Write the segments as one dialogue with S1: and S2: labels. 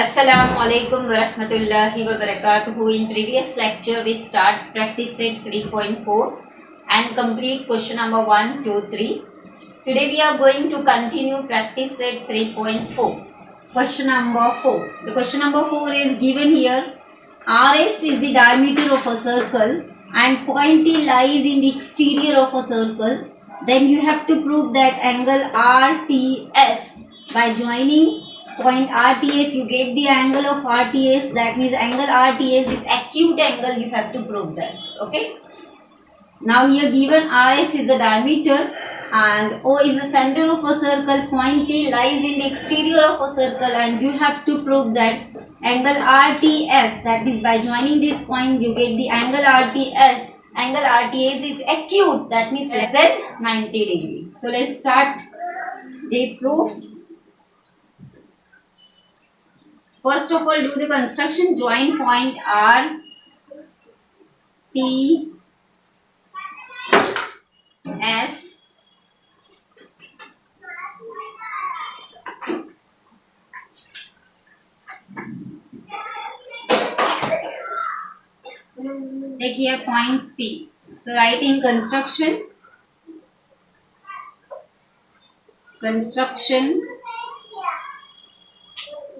S1: Assalamu alaikum wa rahmatullahi wa barakatuhu. In previous lecture, we start practice set 3.4 and complete question number 1, 2, 3. Today we are going to continue practice set 3.4. Question number 4. The question number 4 is given here. RS is the diameter of a circle and point P lies in the exterior of a circle. Then you have to prove that angle RTS by joining point RTS. You get the angle of RTS. That means angle RTS is acute angle. You have to prove that. Okay. Now here given RS is the diameter and O is the center of a circle. Point P lies in the exterior of a circle and you have to prove that angle RTS, that is by joining this point you get the angle RTS. Angle RTS is acute, that means less than 90 degree. So let's start the proof. First of all, do the construction. Join point R, T, S, take here point P. So write in construction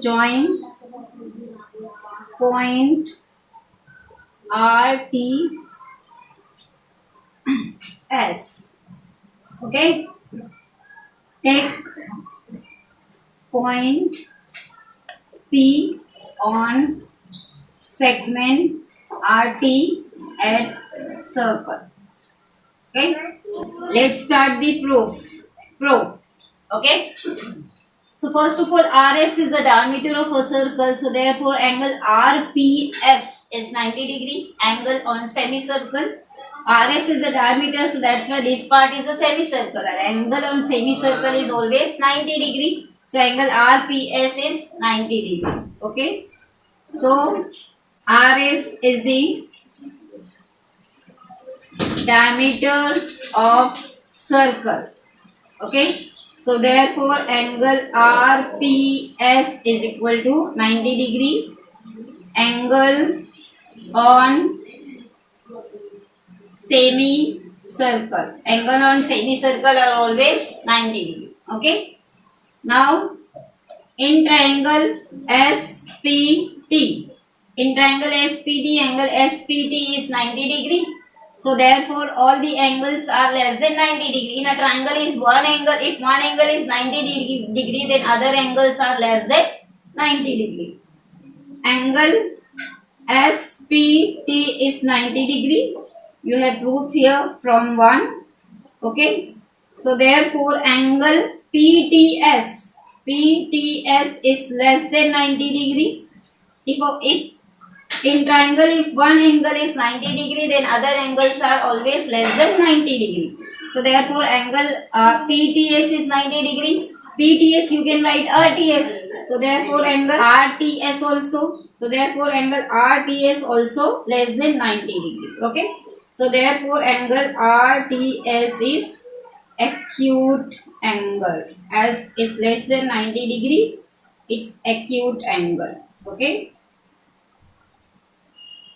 S1: join point R, T, S. Okay, take point P on segment RT at circle. Okay, let's start the proof. Okay, so first of all, RS is the diameter of a circle, so therefore angle RPS is 90 degree. Angle on semicircle, RS is the diameter, so that's why this part is a semicircular. Angle on semicircle is always 90 degree, so angle RPS is 90 degree. Okay, so RS is the diameter of circle. Okay, so therefore angle RPS is equal to 90 degree. Angle on semicircle, are always 90 degree. Okay, now in triangle SPT, angle SPT is 90 degree. So therefore all the angles are less than 90 degree. In a triangle is one angle. If one angle is 90 degree, then other angles are less than 90 degree. Angle SPT is 90 degree. You have proof here from 1. Okay, so therefore angle PTS is less than 90 degree. If in triangle, if one angle is 90 degree, then other angles are always less than 90 degree. So therefore angle PTS is 90 degree. PTS you can write RTS. So therefore angle RTS also. So therefore angle RTS also less than 90 degree. Okay. So therefore angle RTS is acute angle. As is less than 90 degree, it's acute angle. Okay.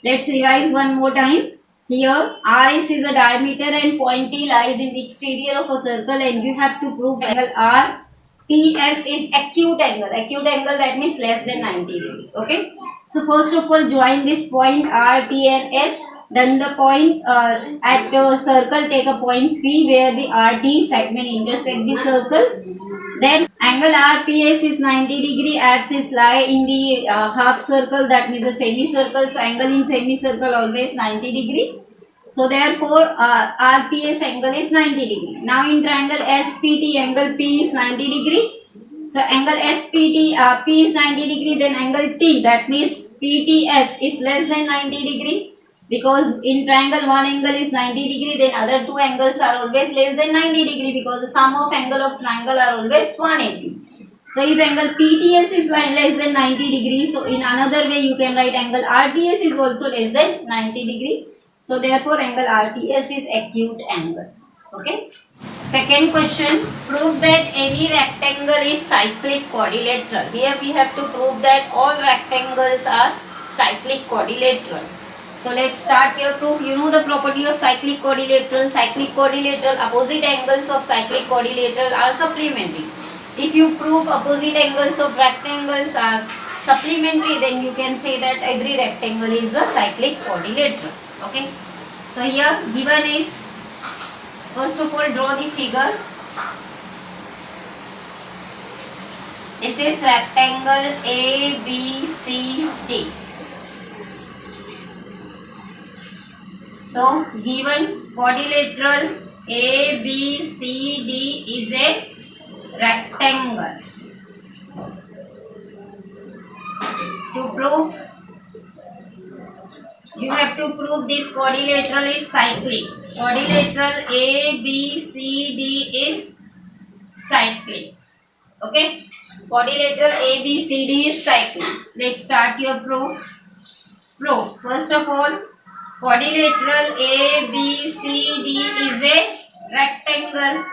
S1: Let's revise one more time. Here RS is a diameter and point T lies in the exterior of a circle and you have to prove angle RTS is acute angle. Acute angle, that means less than 90 degree. Okay. So first of all, join this point R, T and S. Then the point at the circle, take a point P where the RT segment intersect the circle. Then angle RPS is 90 degree. Axis lie in the half circle, that means a semicircle. So angle in semicircle always 90 degree. So therefore RPS angle is 90 degree. Now in triangle SPT, angle P is 90 degree. So angle SPT P is 90 degree. Then angle T, that means PTS is less than 90 degree. Because in triangle one angle is 90 degree, then other two angles are always less than 90 degree because the sum of angle of triangle are always 180. So if angle PTS is less than 90 degree, so in another way you can write angle RTS is also less than 90 degree. So therefore angle RTS is acute angle. Okay. Second question, prove that any rectangle is cyclic quadrilateral. Here we have to prove that all rectangles are cyclic quadrilateral. So let's start your proof. You know the property of cyclic quadrilateral. Cyclic quadrilateral, opposite angles of cyclic quadrilateral are supplementary. If you prove opposite angles of rectangles are supplementary, then you can say that every rectangle is a cyclic quadrilateral. Okay. So here given is, first of all draw the figure. This is rectangle A, B, C, D. So given quadrilateral A, B, C, D is a rectangle. To prove, you have to prove this quadrilateral is cyclic. Quadrilateral A, B, C, D is cyclic. Okay. Quadrilateral A, B, C, D is cyclic. Let's start your proof. Proof. First of all, quadrilateral A, B, C, D is a rectangle.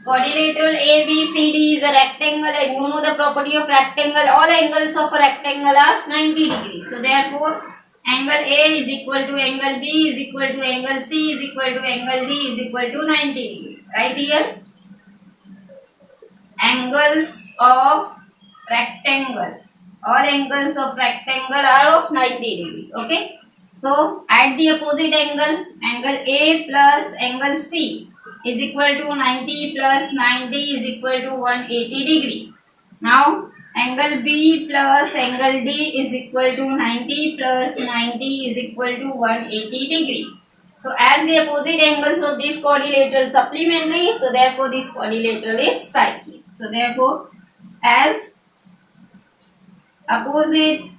S1: Quadrilateral A, B, C, D is a rectangle, and you know the property of rectangle. All angles of a rectangle are 90 degrees. So therefore, angle A is equal to angle B is equal to angle C is equal to angle D is equal to 90 degrees. Right here, angles of rectangle. All angles of rectangle are of 90 degrees. Okay. So at the opposite angle, angle A plus angle C is equal to 90 plus 90 is equal to 180 degree. Now angle B plus angle D is equal to 90 plus 90 is equal to 180 degree. So as the opposite angles of this quadrilateral supplementary, so therefore this quadrilateral is cyclic. So therefore, as opposite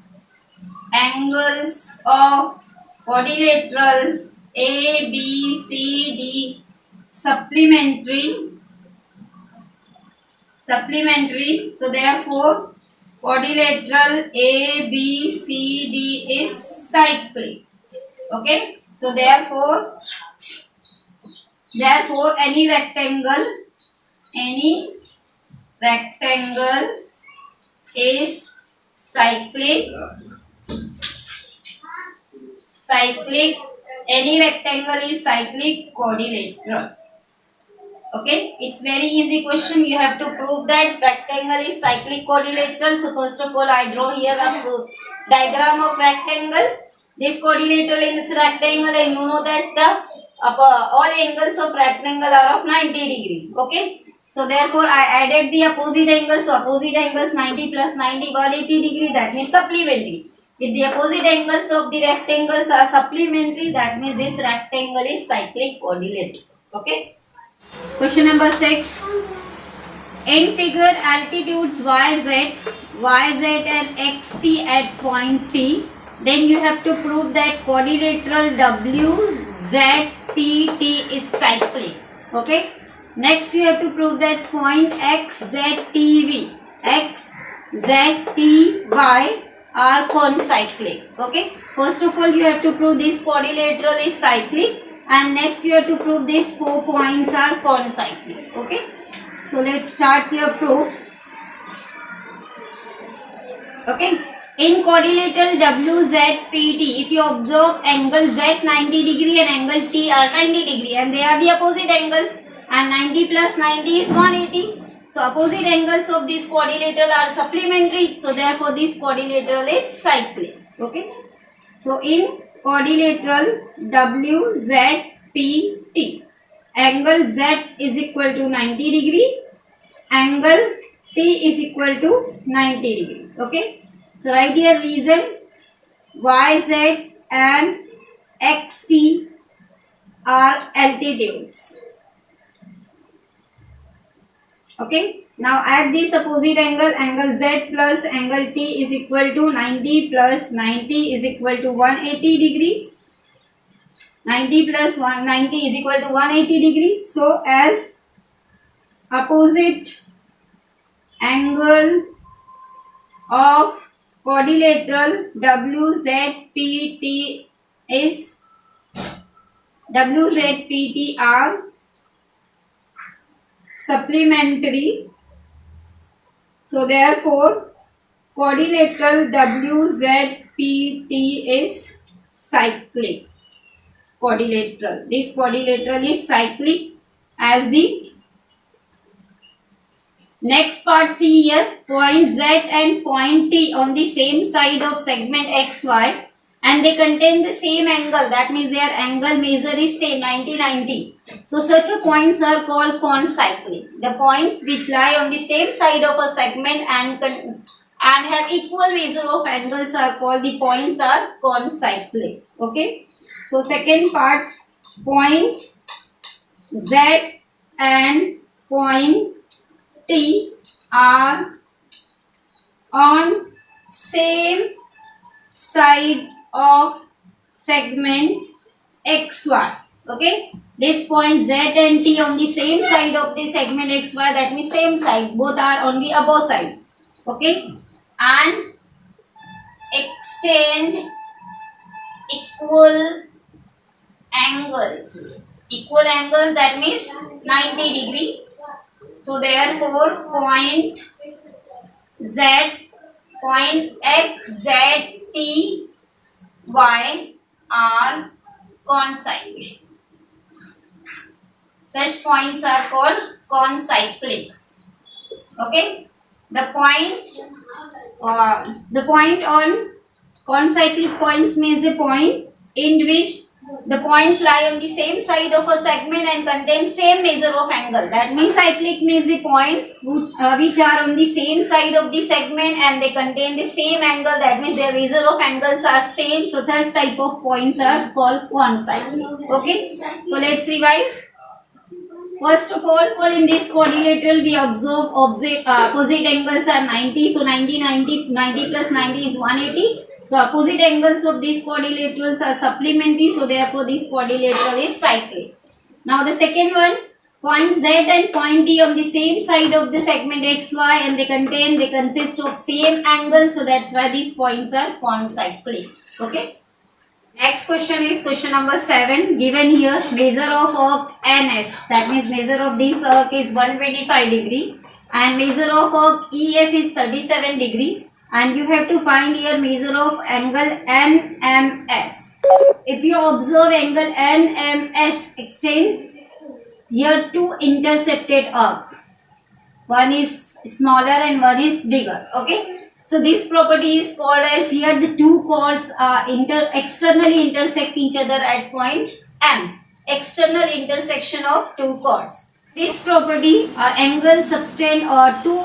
S1: angles of quadrilateral A, B, C, D supplementary, so therefore quadrilateral A, B, C, D is cyclic. Okay. So therefore any rectangle is cyclic. Any rectangle is cyclic quadrilateral. Okay, it's very easy question. You have to prove that rectangle is cyclic quadrilateral. So first of all, I draw here a diagram of rectangle. This quadrilateral is rectangle, and you know that the all angles of rectangle are of 90 degree. Okay. So therefore, I added the opposite angles. So opposite angles 90 plus 90 180 degree. That means supplementary. If the opposite angles of the rectangles are supplementary, that means this rectangle is cyclic quadrilateral. Okay. Question number 6. In figure, altitudes yz and xt at point P. Then you have to prove that quadrilateral WZPT is cyclic. Okay. Next, you have to prove that point XZTY are concyclic. Okay. First of all, you have to prove this quadrilateral is cyclic, and next you have to prove these 4 points are concyclic. Okay. So let's start your proof. Okay. In quadrilateral WZPT, if you observe angle Z 90 degree and angle T are 90 degree, and they are the opposite angles, and 90 plus 90 is 180. So opposite angles of this quadrilateral are supplementary. So therefore this quadrilateral is cyclic. Okay. So in quadrilateral WZPT, angle Z is equal to 90 degree, angle T is equal to 90 degree. Okay. So write here reason. YZ and XT are altitudes. Okay. Now at this opposite angle, angle Z plus angle T is equal to 90 plus 90 is equal to 180 degree. 90 plus 190 is equal to 180 degree. So as opposite angle of quadrilateral WZPT are supplementary. So therefore quadrilateral WZPT is cyclic. Quadrilateral. This quadrilateral is cyclic as the next part. See here, point Z and point T on the same side of segment XY and they contain the same angle. That means their angle measure is same, 90-90. So such a points are called concyclic. The points which lie on the same side of a segment and have equal measure of angles are called the points are concyclics. Okay. So second part, point Z and point T are on same side of segment XY. Okay. This point Z and T on the same side of the segment XY, that means same side, both are on the above side. Okay. And extend equal angles. Equal angles, that means 90 degree. So therefore point Z, point X, Z, T, Y are concyclic. Such points are called concyclic. Okay. The point on concyclic points means a point in which the points lie on the same side of a segment and contain same measure of angle. That means cyclic means the points which are on the same side of the segment and they contain the same angle. That means their measure of angles are same. So such type of points are called concyclic. Okay. So let's revise. First of all, in this quadrilateral we observe opposite angles are 90. So 90 plus 90 is 180. So opposite angles of these quadrilaterals are supplementary. So therefore this quadrilateral is cyclic. Now the second one, point Z and point D on the same side of the segment XY and they consist of same angle. So that's why these points are concyclic. Okay. Next question is question number 7. Given here, measure of arc NS, that means measure of this arc is 125 degree and measure of arc EF is 37 degree and you have to find here measure of angle NMS. If you observe angle NMS extend here two intercepted arc. One is smaller and one is bigger. Okay. So this property is called as here the two chords externally intersect each other at point M. External intersection of two chords. This property angle subtend or two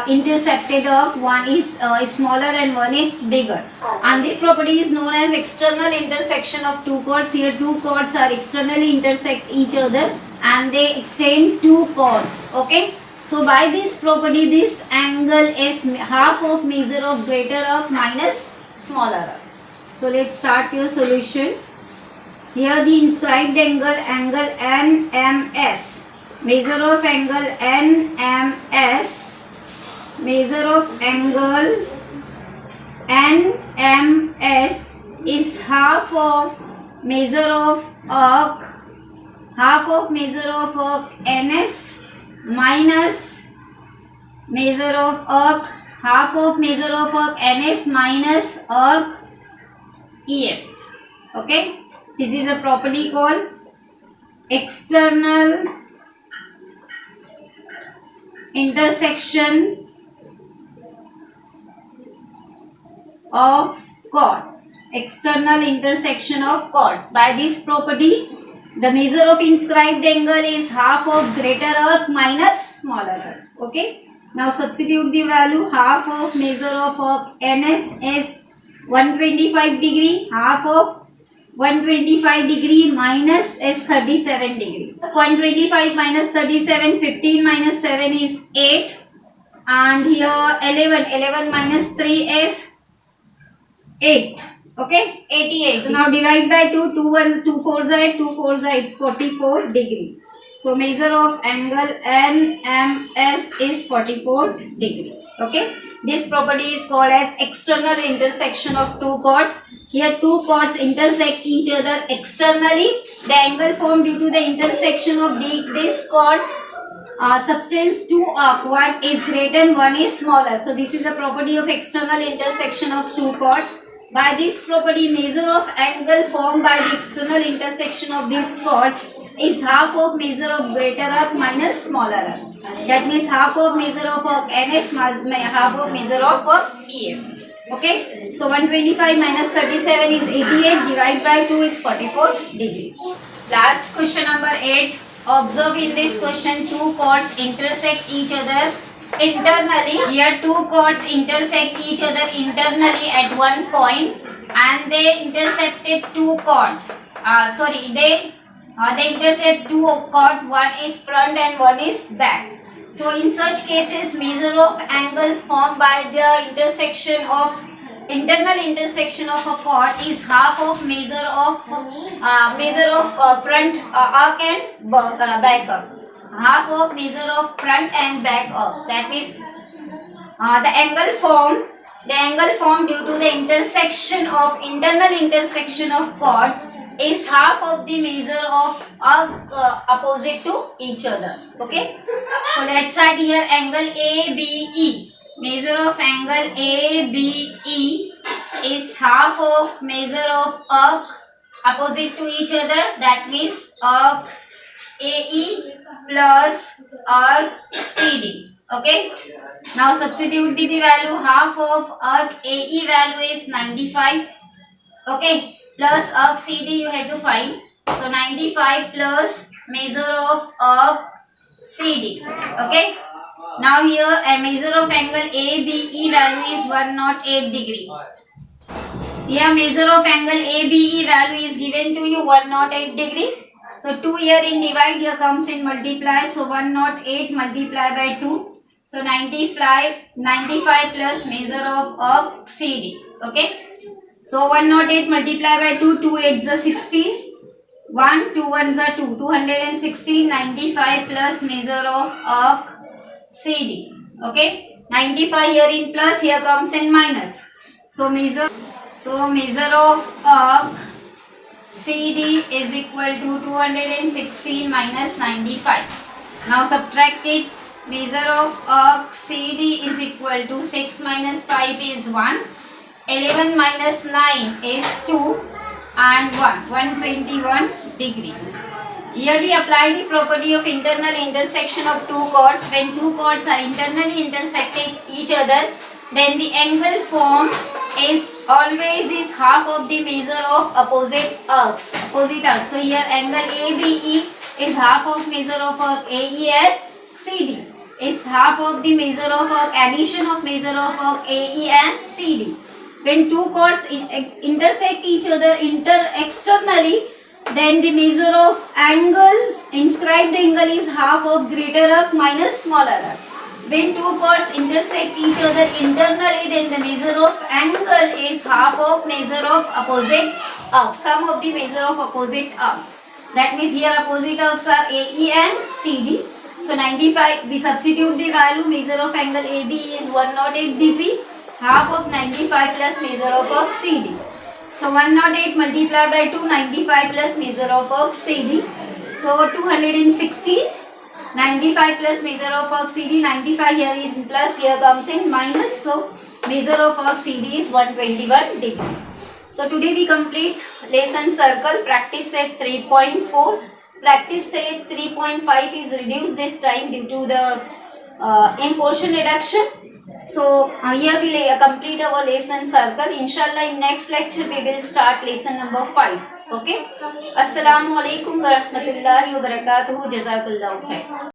S1: intercepted arc, one is smaller and one is bigger. And this property is known as external intersection of two chords. Here two chords are externally intersect each other and they extend two chords. Okay. So by this property, this angle is half of measure of greater arc minus smaller arc. So let's start your solution. Here the inscribed angle NMS. Measure of angle NMS. Measure of angle NMS is half of measure of arc. Half of measure of arc NS minus measure of arc, half of measure of arc NS minus arc EF. Okay. This is a property called external intersection of chords. External intersection of chords. By this property, the measure of inscribed angle is half of greater arc minus smaller arc. Okay. Now substitute the value. Half of measure of arc NS is 125 degree. Half of 125 degree minus is 37 degree. 125 minus 37, 15 minus 7 is 8. And here 11 minus 3 is 8. Okay, 88. So now divide by 2, 2 ones, 2 4s are 8, 2 4s are it's 44 degree. So measure of angle NMS is 44 degree. Okay, this property is called as external intersection of two chords. Here two chords intersect each other externally. The angle formed due to the intersection of these chords substance two one is greater and one is smaller. So this is the property of external intersection of two chords. By this property, measure of angle formed by the external intersection of these chords is half of measure of greater arc minus smaller arc. That means half of measure of arc NS half of measure of arc EF. Okay. So 125 minus 37 is 88. Divide by 2 is 44 degree. Last question number 8. Observe in this question two chords intersect each other internally. Here two chords intersect each other internally at one point, and they intercepted two chords. They intercept two chords. One is front and one is back. So in such cases, measure of angles formed by the internal intersection of a chord is half of measure of front arc and back arc. Half of measure of front and back arc. That means the angle formed due to the internal intersection of chord is half of the measure of arc opposite to each other. Okay. So let's start here. Angle ABE. Measure of angle ABE is half of measure of arc opposite to each other. That means arc AE plus arc CD. Okay. Now substitute the value. Half of arc AE value is 95. Okay. Plus arc CD you have to find. So 95 plus measure of arc CD. Okay. Now here a measure of angle ABE value is 108 degree. Here measure of angle ABE value is given to you 108 degree. So 2 here in divide, here comes in multiply. So 108 multiply by 2. So 95 plus measure of arc CD. Okay. So 108 multiply by 2. 2 8s are 16. 1 2 1s are 2. 216. 95 plus measure of arc CD. Okay. 95 here in plus, here comes in minus. So measure of arc CD is equal to 216 minus 95. Now subtract it. Measure of arc CD is equal to 6 minus 5 is 1. 11 minus 9 is 2 and 121 degree. Here we apply the property of internal intersection of two chords. When two chords are internally intersecting each other, then the angle formed is always half of the measure of opposite arcs. So here angle ABE is half of measure of arc AE and CD is half of the measure of arc addition of measure of arc AE and CD. When two chords intersect each other externally, then the measure of angle, inscribed angle is half of greater arc minus smaller arc. When two chords intersect each other internally, then the measure of angle is half of measure of opposite arc, sum of the measure of opposite arc. That means here opposite arcs are AE and CD. So 95, we substitute the value. Measure of angle AB is 108 degree. Half of 95 plus measure of arc CD. So 108 multiplied by 2, 95 plus measure of arc CD. So 216, 95 plus measure of arc CD, 95 here in plus, here comes in minus. So measure of arc CD is 121 degree. So today we complete lesson circle, practice set 3.4. Practice set 3.5 is reduced this time due to the in portion reduction. So here we complete our lesson circle. Inshallah in next lecture we will start lesson number 5. Okay. Assalamu alaikum wa rahmatullahi wa barakatuhu. Jazakallahu khair.